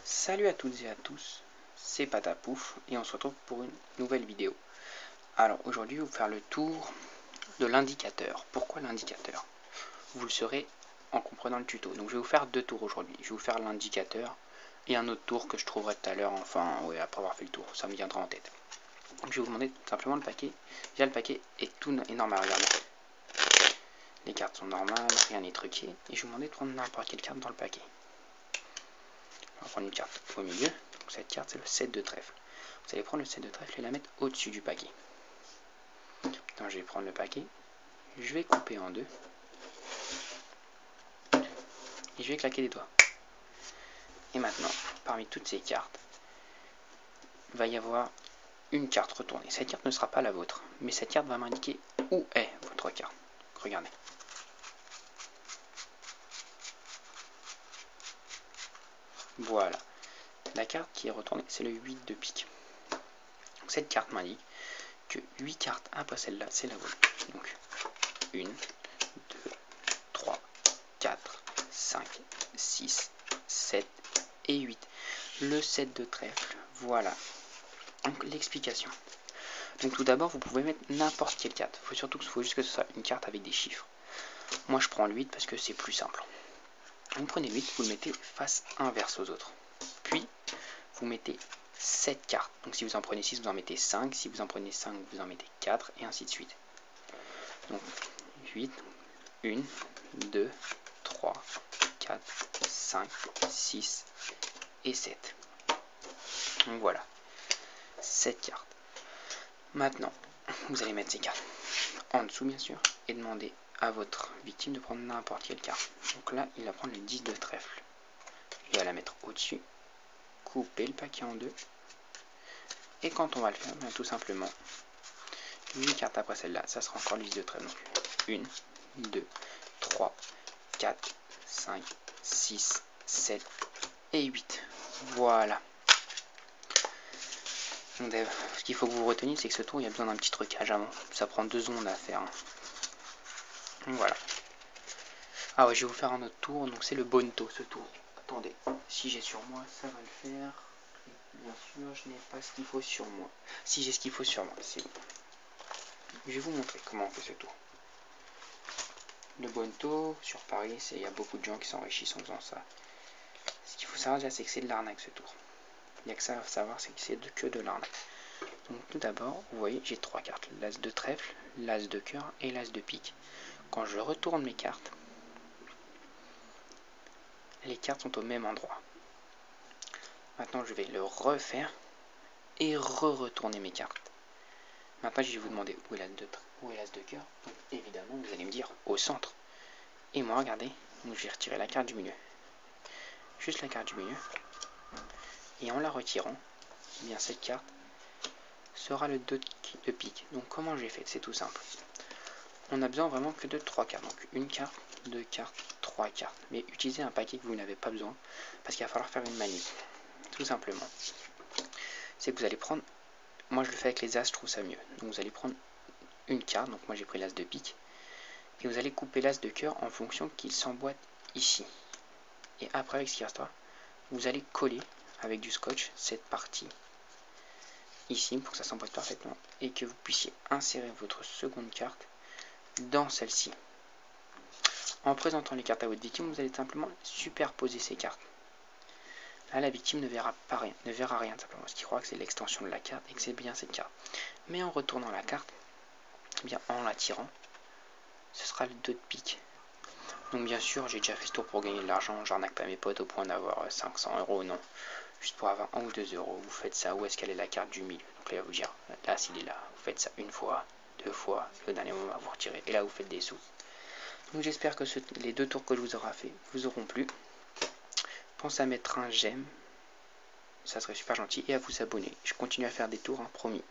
Salut à toutes et à tous, c'est Patapouf et on se retrouve pour une nouvelle vidéo. Alors aujourd'hui, je vais vous faire le tour de l'indicateur. Pourquoi l'indicateur? Vous le saurez en comprenant le tuto. Donc je vais vous faire deux tours aujourd'hui. Je vais vous faire l'indicateur et un autre tour que je trouverai tout à l'heure, enfin ouais, après avoir fait le tour, ça me viendra en tête. Donc je vais vous demander tout simplement le paquet. Déjà le paquet est tout énorme à regarder. Les cartes sont normales, rien n'est truqué. Et je vais vous demander de prendre n'importe quelle carte dans le paquet. On va prendre une carte au milieu. Donc cette carte, c'est le 7 de trèfle. Vous allez prendre le 7 de trèfle et la mettre au-dessus du paquet. Maintenant, je vais prendre le paquet. Je vais couper en deux. Et je vais claquer des doigts. Et maintenant, parmi toutes ces cartes, il va y avoir une carte retournée. Cette carte ne sera pas la vôtre. Mais cette carte va m'indiquer où est votre carte. Regardez. Voilà. La carte qui est retournée, c'est le 8 de pique. Donc, cette carte m'indique que 8 cartes après celle-là, c'est la vôtre. Donc, 1, 2, 3, 4, 5, 6, 7 et 8. Le 7 de trèfle, voilà. Donc, l'explication. Donc, tout d'abord, vous pouvez mettre n'importe quelle carte. Il faut juste que ce soit une carte avec des chiffres. Moi, je prends le 8 parce que c'est plus simple. Vous prenez le 8, vous le mettez face inverse aux autres. Puis, vous mettez 7 cartes. Donc si vous en prenez 6, vous en mettez 5. Si vous en prenez 5, vous en mettez 4. Et ainsi de suite. Donc 8, 1, 2, 3, 4, 5, 6 et 7. Donc voilà. 7 cartes. Maintenant, vous allez mettre ces cartes en dessous bien sûr. Et demander à votre victime de prendre n'importe quelle carte. Donc là, il va prendre le 10 de trèfle. Il va la mettre au-dessus. Couper le paquet en deux. Et quand on va le faire, bien, tout simplement, 8 cartes après celle-là, ça sera encore le 10 de trèfle. Donc 1, 2, 3, 4, 5, 6, 7 et 8. Voilà. Donc, ce qu'il faut que vous reteniez, c'est que ce tour, il y a besoin d'un petit trucage avant. Ça prend 2 secondes à faire. Donc, voilà. Ah ouais, je vais vous faire un autre tour. Donc c'est le Bonto, ce tour. Attendez, si j'ai sur moi, ça va le faire. Bien sûr, je n'ai pas ce qu'il faut sur moi. Si j'ai ce qu'il faut sur moi, c'est bon. Je vais vous montrer comment on fait ce tour. Le Bonto, sur Paris, il y a beaucoup de gens qui s'enrichissent en faisant ça. Ce qu'il faut savoir déjà, c'est que c'est de l'arnaque ce tour. Il n'y a que ça à savoir, c'est que c'est que de l'arnaque. Donc tout d'abord, vous voyez, j'ai 3 cartes. L'as de trèfle, l'as de cœur et l'as de pique. Quand je retourne mes cartes, les cartes sont au même endroit. Maintenant, je vais le refaire et retourner mes cartes. Maintenant, je vais vous demander où est l'as de cœur. Donc, évidemment, vous allez me dire au centre. Et moi, regardez, donc, je vais retirer la carte du milieu. Juste la carte du milieu. Et en la retirant, eh bien cette carte sera le 2 de pique. Donc comment j'ai fait? C'est tout simple. On a besoin vraiment que de 3 cartes. Donc une carte, 2 cartes, 3 cartes. Mais utilisez un paquet que vous n'avez pas besoin parce qu'il va falloir faire une manip. Tout simplement. C'est que vous allez prendre, moi je le fais avec les as, je trouve ça mieux. Donc vous allez prendre une carte, donc moi j'ai pris l'as de pique. Et vous allez couper l'as de cœur en fonction qu'il s'emboîte ici. Et après avec ce qui restera, vous allez coller avec du scotch cette partie ici pour que ça s'emboîte parfaitement et que vous puissiez insérer votre seconde carte dans celle-ci. En présentant les cartes à votre victime, vous allez simplement superposer ces cartes. Là, la victime ne verra rien simplement parce qu'il croit que c'est l'extension de la carte et que c'est bien cette carte. Mais en retournant la carte, eh bien en la tirant, ce sera le 2 de pique. Donc bien sûr, j'ai déjà fait ce tour pour gagner de l'argent, j'arnaque pas mes potes au point d'avoir 500 €, non. Juste pour avoir 1 ou 2 €, vous faites ça. Où est-ce qu'elle est la carte du milieu? Donc là, il va vous dire, là, s'il est là, vous faites ça une fois, 2 fois, et au dernier moment, vous retirez. Et là, vous faites des sous. Donc j'espère que les 2 tours que je vous aurai fait vous auront plu. Pensez à mettre un j'aime, ça serait super gentil, et à vous abonner. Je continue à faire des tours, hein, promis.